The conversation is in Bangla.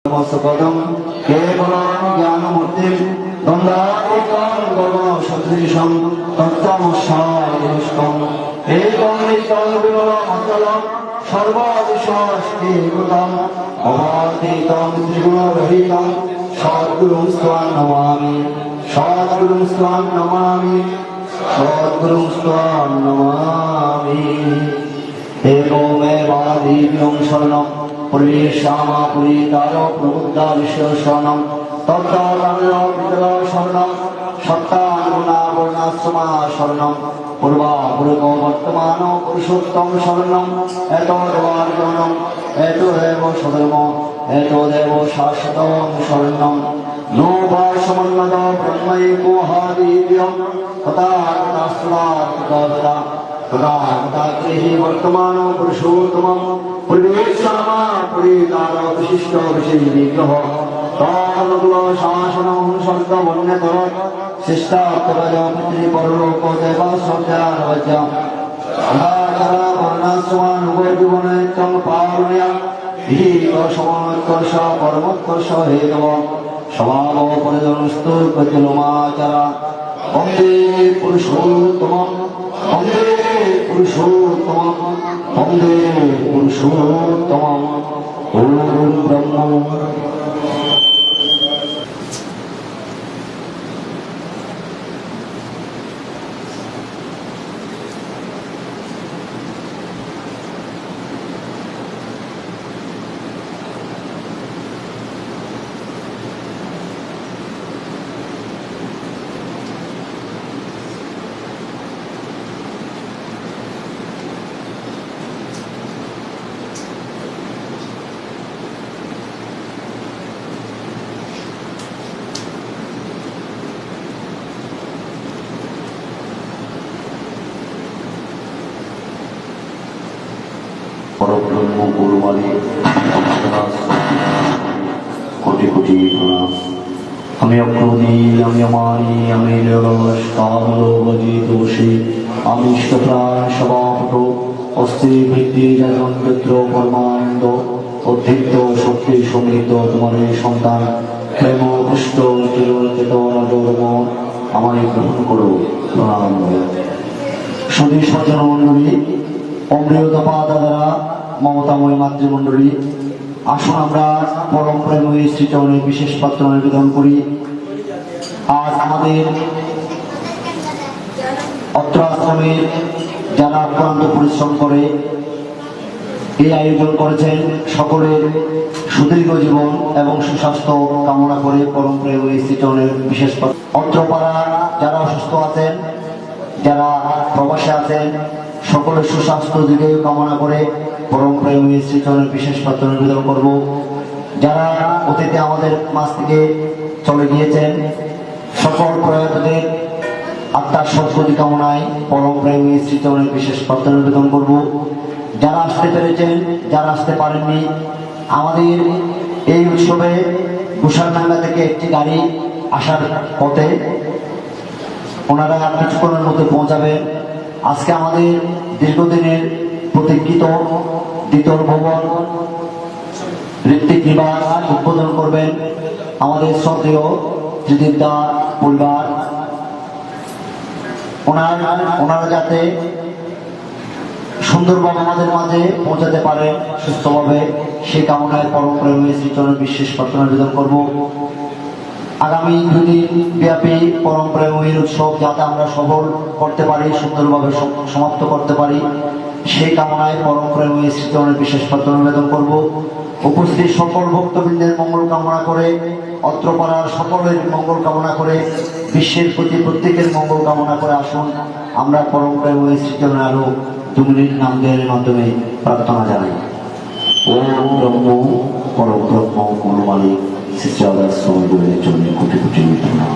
नमस्पदं केवलं ज्ञानमूर्तिं गंगाधरं सर्वसदृशं तत्त्वमस्यादिष्टम् एकं नित्यं विमलमचलं सर्वदिशास्थितं अवातीतं त्रिगुणरहितं सद्गुरुं स्वां नमामि सद्गुरुं स्वां नमामि सद्गुरुं स्वां नमामि एकोमेवादिव्यं शरणं पुरीशामा पुरीतारो प्रबुद्धा विश्वशरणं तत्तारामिरो शरणं सत्तानुनावर्णाश्रमा शरणं पूर्वापूर्वो वर्तमानो पुरुषोत्तम शरणं एतदेवार्जनं एतदेव सधर्म एतदेव शाश्वतं शरणं नोपासमन्नद ब्रह्मैकोहादिव्यं तथा तदागृहि वर्तमान पुरुषोत्तमं पूर्वेशामा पुरीतारो विशिष्ट विषय विग्रह तानुकूल शासनं शब्दवन्यतर शिष्टात्तरज पितृपरलोक देवासत्यानवच अनाकरा वर्णाश्रमानुगोजीवनेत्यं पारुण्यं धीरसमोत्कर्ष परमोत्कर्ष हेतव स्वभाव परिजनस्तु प्रतिलोमाचरा वन्दे पुरुषोत्तमं वन्दे पुरुषोत्तमं वन्दे पुरुषोत्तमं ॐ ब्रह्म परब्रह्म गुरुवाणी कोटि कोटि प्रणाम हमें अक्रोधी हमें अमानी हमें निरस्तामलोभजी दोषी हमें इष्टप्राण सभापटो अस्ति वृद्धि जन पुत्र परमानंद अध्यक्ष शक्ति संगीत तुम्हारे सन्तान प्रेम पुष्ट चिरचेत नजरम हमारे ग्रहण करो प्रणाम सदी सज्जन मंडली अमृतपा दादारा ममतामय मातृमंडলী আসুন আমরা পরম প্রেমী শ্রীচরণের বিশেষ পাত্র নিবেদন করি। আজ আমাদের অত্র আশ্রমের যারা অক্লান্ত পরিশ্রম করে এই আয়োজন করেছেন সকলের সুদীর্ঘ জীবন এবং সুস্বাস্থ্য কামনা করে পরম প্রেমী শ্রীচরণের বিশেষ পাত্র অত্র পাড়া যারা অসুস্থ আছেন যারা প্রবাসে আছেন সকলের সুস্বাস্থ্য দিকে কামনা করে পরম প্রেমী শ্রীচরণের বিশেষ পাত্র নিবেদন করব। যারা অতীতে আমাদের মাঝ থেকে চলে গিয়েছেন সকল প্রয়াতদের আত্মার সদ্গতি কামনায় পরম প্রেমী শ্রীচরণের বিশেষ পাত্র নিবেদন করব। যারা আসতে পেরেছেন যারা আসতে পারেননি আমাদের এই উৎসবে গুসারডাঙ্গা থেকে একটি গাড়ি আসার পথে ওনারা কিছুক্ষণের মধ্যে পৌঁছাবেন। আজকে আমাদের দীর্ঘদিনের প্রতীক্ষিত দ্বিতল ভবন ঋত্বিক নিবাস উদ্বোধন করবেন আমাদের শ্রদ্ধেয় ত্রিদীপ দা পরিবার। ওনারা যাতে সুন্দরভাবে আমাদের মাঝে পৌঁছাতে পারে সুস্থভাবে সেই কামনায় পরম প্রেমী শ্রীচরণের বিশেষ প্রার্থনা নিবেদন করব। আগামী দুদিন ব্যাপী পরম প্রেমীর উৎসব যাতে আমরা সফল করতে পারি সুন্দরভাবে সমাপ্ত করতে পারি সেই কামনায় পরম প্রেমী শ্রীচরণের বিশেষ প্রার্থনা নিবেদন করব। উপস্থিত সকল ভক্তবৃন্দের মঙ্গল কামনা করে অত্র পাড়ার সকলের মঙ্গল কামনা করে বিশ্বের প্রতি প্রত্যেকের মঙ্গল কামনা করে আসুন আমরা পরম প্রেমী শ্রীচরণের আরো 2 মিনিট নাম দেওয়ার মাধ্যমে প্রার্থনা জানাই। ওম ব্রহ্ম পরব্রহ্ম গুরু মালিক শ্রী রাধা স্বামী গুরুর জন্য কোটি কোটি প্রণাম।